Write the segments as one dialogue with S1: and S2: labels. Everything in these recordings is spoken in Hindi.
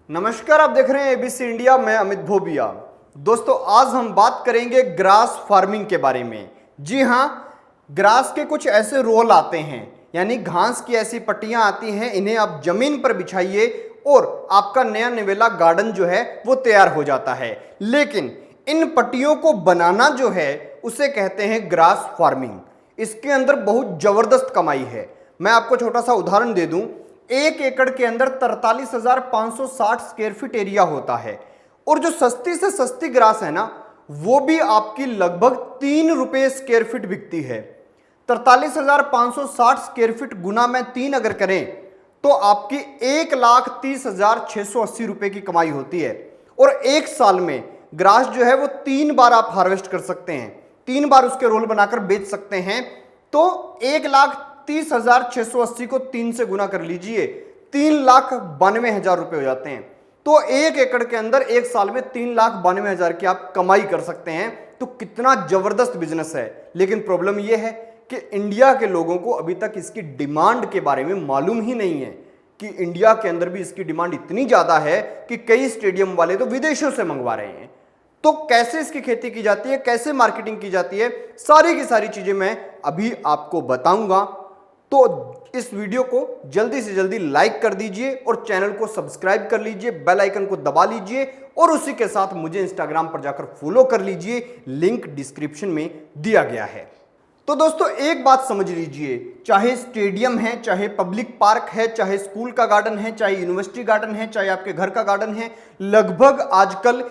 S1: नमस्कार, आप देख रहे हैं एबीसी इंडिया। मैं अमित भोबिया। दोस्तों, आज हम बात करेंगे ग्रास फार्मिंग के बारे में। जी हाँ, ग्रास के कुछ ऐसे रोल आते हैं, यानी घास की ऐसी पट्टियां आती हैं, इन्हें आप जमीन पर बिछाइए और आपका नया निवेला गार्डन जो है वो तैयार हो जाता है। लेकिन इन पट्टियों को बनाना जो है उसे कहते हैं ग्रास फार्मिंग। इसके अंदर बहुत जबरदस्त कमाई है। मैं आपको छोटा सा उदाहरण दे दूं। 1 एकड़ के अंदर 43,560 स्क्वायर फीट एरिया होता है और जो सस्ती से सस्ती ग्रास है ना, वो भी आपकी लगभग 3 रुपए स्क्वायर फीट बिकती है। 43,560 स्क्वायर फीट गुना में 3 अगर करें तो आपकी 1,30,680 रुपए की कमाई होती है। और एक साल में ग्रास जो है वो 3 बार आप हार्वेस्ट कर सकते हैं, 3 बार उसके रोल बनाकर बेच सकते हैं। तो 1,30,680 को 3 से गुना कर लीजिए, 3,92,000 रुपए हो जाते हैं। तो 1 एकड़ के अंदर एक साल में 3,92,000 की आप कमाई कर सकते हैं। तो कितना जबरदस्त बिजनेस है। लेकिन प्रॉब्लम यह है कि इंडिया के लोगों को अभी तक इसकी डिमांड के बारे में मालूम ही नहीं है कि इंडिया के अंदर भी इसकी डिमांड इतनी ज्यादा है कि कई स्टेडियम वाले तो विदेशों से मंगवा रहे हैं। तो कैसे इसकी खेती की जाती है, कैसे मार्केटिंग की जाती है, सारी की सारी चीजें मैं अभी आपको बताऊंगा। तो इस वीडियो को जल्दी से जल्दी लाइक कर दीजिए और चैनल को सब्सक्राइब कर लीजिए, बेल आइकन को दबा लीजिए और उसी के साथ मुझे इंस्टाग्राम पर जाकर फॉलो कर लीजिए। लिंक डिस्क्रिप्शन में दिया गया है। तो दोस्तों, एक बात समझ लीजिए, चाहे स्टेडियम है, चाहे पब्लिक पार्क है, चाहे स्कूल का गार्डन है, चाहे यूनिवर्सिटी गार्डन है, चाहे आपके घर का गार्डन है, लगभग आजकल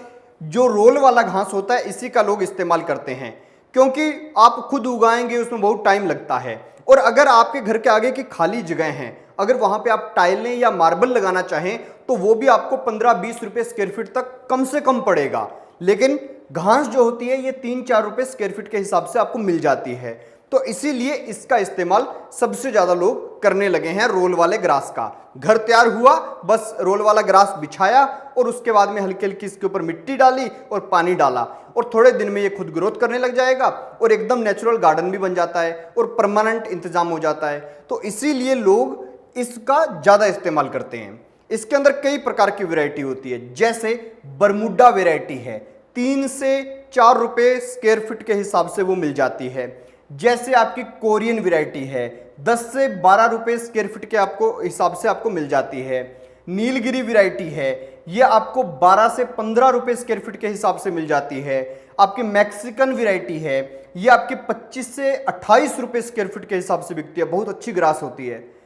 S1: जो रोल वाला घास होता है इसी का लोग इस्तेमाल करते हैं। क्योंकि आप खुद उगाएंगे, उसमें बहुत टाइम लगता है। और अगर आपके घर के आगे की खाली जगह हैं, अगर वहां पे आप टाइलें या मार्बल लगाना चाहें तो वो भी आपको 15-20 रुपए स्क्वायर फीट तक कम से कम पड़ेगा। लेकिन घास जो होती है ये 3-4 रुपए स्क्वायर फीट के हिसाब से आपको मिल जाती है। तो इसीलिए इसका इस्तेमाल सबसे ज्यादा लोग करने लगे हैं, रोल वाले ग्रास का। घर तैयार हुआ, बस रोल वाला ग्रास बिछाया और उसके बाद में हल्की हल्की इसके ऊपर मिट्टी डाली और पानी डाला और थोड़े दिन में ये खुद ग्रोथ करने लग जाएगा और एकदम नेचुरल गार्डन भी बन जाता है और परमानेंट इंतजाम हो जाता है। तो इसीलिए लोग इसका ज्यादा इस्तेमाल करते हैं। इसके अंदर कई प्रकार की वैरायटी होती है, जैसे बरमूडा वैरायटी है, 3 से 4 रुपए स्क्वायर फीट के हिसाब से वो मिल जाती है। जैसे आपकी कोरियन वैरायटी है, 10 से 12 रुपए स्क्वायर फीट के आपको हिसाब से आपको मिल जाती है। नीलगिरी वैरायटी है, ये आपको 12 से 15 रुपए स्क्वायर फीट के हिसाब से मिल जाती है। आपकी मैक्सिकन वैरायटी है, ये आपके 25 से 28 रुपए स्क्वायर फीट के हिसाब से बिकती है, बहुत अच्छी ग्रास होती है।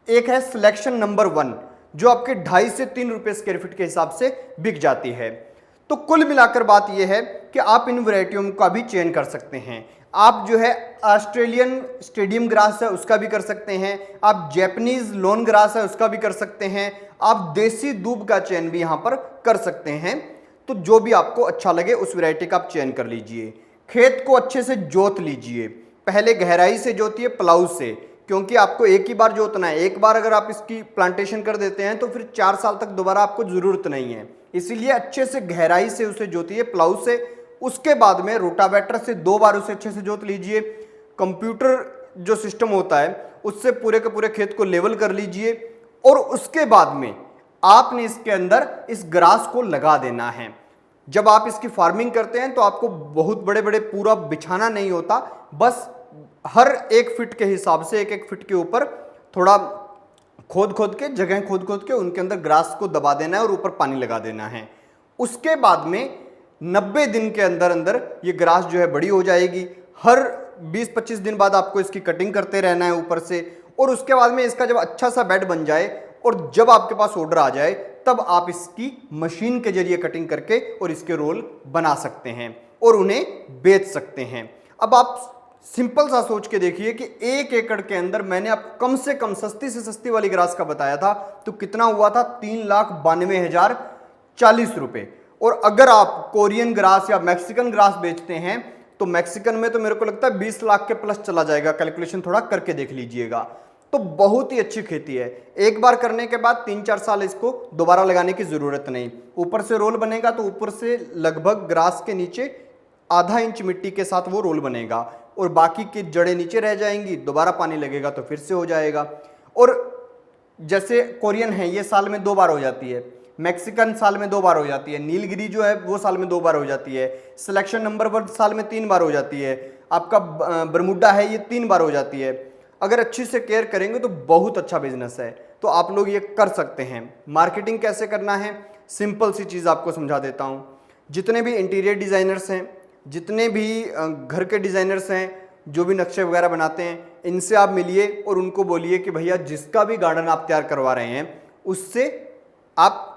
S1: एक है सिलेक्शन नंबर 1 जो आपके 2.5 से 3 रुपए स्क्वायर फीट के हिसाब से बिक जाती है। तो कुल मिलाकर बात यह है कि आप इन वैरायटियों का भी चयन कर सकते हैं। आप जो है ऑस्ट्रेलियन स्टेडियम ग्रास है उसका भी कर सकते हैं, आप जैपनीज लॉन ग्रास है उसका भी कर सकते हैं, आप देसी दूब का चयन भी यहां पर कर सकते हैं। तो जो भी आपको अच्छा लगे उस वैरायटी का आप चयन कर लीजिए। खेत को अच्छे से जोत लीजिए, पहले गहराई से जोतिए प्लाऊ से, क्योंकि आपको एक ही बार जोतना है। एक बार अगर आप इसकी प्लांटेशन कर देते हैं तो फिर 4 साल तक दोबारा आपको जरूरत नहीं है। इसीलिए अच्छे से गहराई से उसे जोतिए प्लाऊ से। उसके बाद में रोटावेटर से 2 बार उसे अच्छे से जोत लीजिए। कंप्यूटर जो सिस्टम होता है उससे पूरे के पूरे खेत को लेवल कर लीजिए और उसके बाद में आपने इसके अंदर इस ग्रास को लगा देना है। जब आप इसकी फार्मिंग करते हैं तो आपको बहुत बड़े बड़े पूरा बिछाना नहीं होता, बस हर 1 फीट के हिसाब से 1-1 फीट के ऊपर थोड़ा खोद खोद के उनके अंदर ग्रास को दबा देना है और ऊपर पानी लगा देना है। उसके बाद में 90 दिन के अंदर अंदर ये ग्रास जो है बड़ी हो जाएगी। हर 20-25 दिन बाद आपको इसकी कटिंग करते रहना है ऊपर से। और उसके बाद में इसका जब अच्छा सा बेड बन जाए और जब आपके पास ऑर्डर आ जाए तब आप इसकी मशीन के जरिए कटिंग करके और इसके रोल बना सकते हैं और उन्हें बेच सकते हैं। अब आप सिंपल सा सोच के देखिए कि 1 एकड़ के अंदर मैंने आपको कम से कम सस्ती से सस्ती वाली ग्रास का बताया था तो कितना हुआ था, 3,92,040 रुपए। और अगर आप कोरियन ग्रास या मैक्सिकन ग्रास बेचते हैं तो मैक्सिकन में तो मेरे को लगता है 20 लाख के प्लस चला जाएगा। कैलकुलेशन थोड़ा करके देख लीजिएगा। तो बहुत ही अच्छी खेती है। एक बार करने के बाद 3-4 साल इसको दोबारा लगाने की जरूरत नहीं। ऊपर से रोल बनेगा तो ऊपर से लगभग ग्रास के नीचे आधा इंच मिट्टी के साथ वो रोल बनेगा और बाकी की जड़ें नीचे रह जाएंगी। दोबारा पानी लगेगा तो फिर से हो जाएगा। और जैसे कोरियन है ये साल में 2 बार हो जाती है, मैक्सिकन साल में 2 बार हो जाती है, नीलगिरी जो है वो साल में 2 बार हो जाती है, सिलेक्शन नंबर 1 साल में 3 बार हो जाती है, आपका बरमुडा है ये 3 बार हो जाती है। अगर अच्छी से केयर करेंगे तो बहुत अच्छा बिजनेस है, तो आप लोग ये कर सकते हैं। मार्केटिंग कैसे करना है, सिंपल सी चीज़ आपको समझा देता हूँ। जितने भी इंटीरियर डिज़ाइनर्स हैं, जितने भी घर के डिज़ाइनर्स हैं, जो भी नक्शे वगैरह बनाते हैं, इनसे आप मिलिए और उनको बोलिए कि भैया जिसका भी गार्डन आप तैयार करवा रहे हैं उससे आप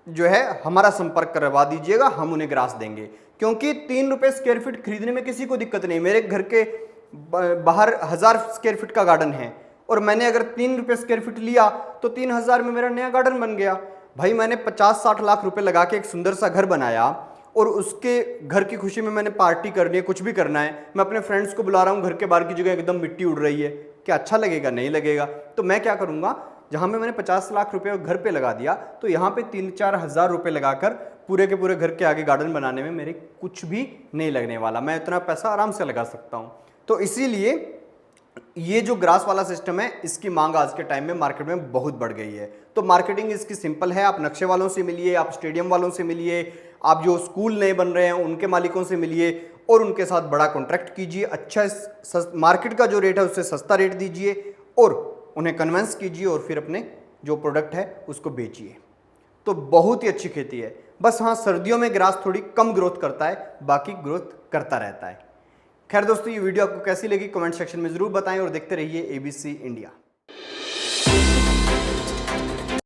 S1: जो है हमारा संपर्क करवा दीजिएगा, हम उन्हें ग्रास देंगे। क्योंकि 3 रुपये स्क्वायर फीट खरीदने में किसी को दिक्कत नहीं। मेरे घर के बाहर 1000 स्क्वायर फीट का गार्डन है और मैंने अगर 3 रुपये स्क्वायर फीट लिया तो 3000 में मेरा नया गार्डन बन गया। भाई मैंने 50-60 लाख रुपए लगा के एक सुंदर सा घर बनाया और उसके घर की खुशी में मैंने पार्टी करनी है, कुछ भी करना है, मैं अपने फ्रेंड्स को बुला रहा हूँ, घर के बाहर की जगह एकदम मिट्टी उड़ रही है, क्या अच्छा लगेगा? नहीं लगेगा। तो मैं क्या करूँगा, जहाँ में मैंने 50 लाख रुपए घर पे लगा दिया, तो यहाँ पे 3-4 हज़ार रुपये लगाकर पूरे के पूरे घर के आगे गार्डन बनाने में मेरे कुछ भी नहीं लगने वाला। मैं इतना पैसा आराम से लगा सकता हूँ। तो इसीलिए ये जो ग्रास वाला सिस्टम है, इसकी मांग आज के टाइम में मार्केट में बहुत बढ़ गई है। तो मार्केटिंग इसकी सिंपल है। आप नक्शे वालों से मिलिए, आप स्टेडियम वालों से मिलिए, आप जो स्कूल नए बन रहे हैं उनके मालिकों से मिलिए और उनके साथ बड़ा कॉन्ट्रैक्ट कीजिए। अच्छा मार्केट का जो रेट है उससे सस्ता रेट दीजिए और उन्हें कन्विंस कीजिए और फिर अपने जो प्रोडक्ट है उसको बेचिए। तो बहुत ही अच्छी खेती है। बस हाँ, सर्दियों में ग्रास थोड़ी कम ग्रोथ करता है, बाकी ग्रोथ करता रहता है। खैर दोस्तों, ये वीडियो आपको कैसी लगी कमेंट सेक्शन में ज़रूर बताएं और देखते रहिए ABC इंडिया।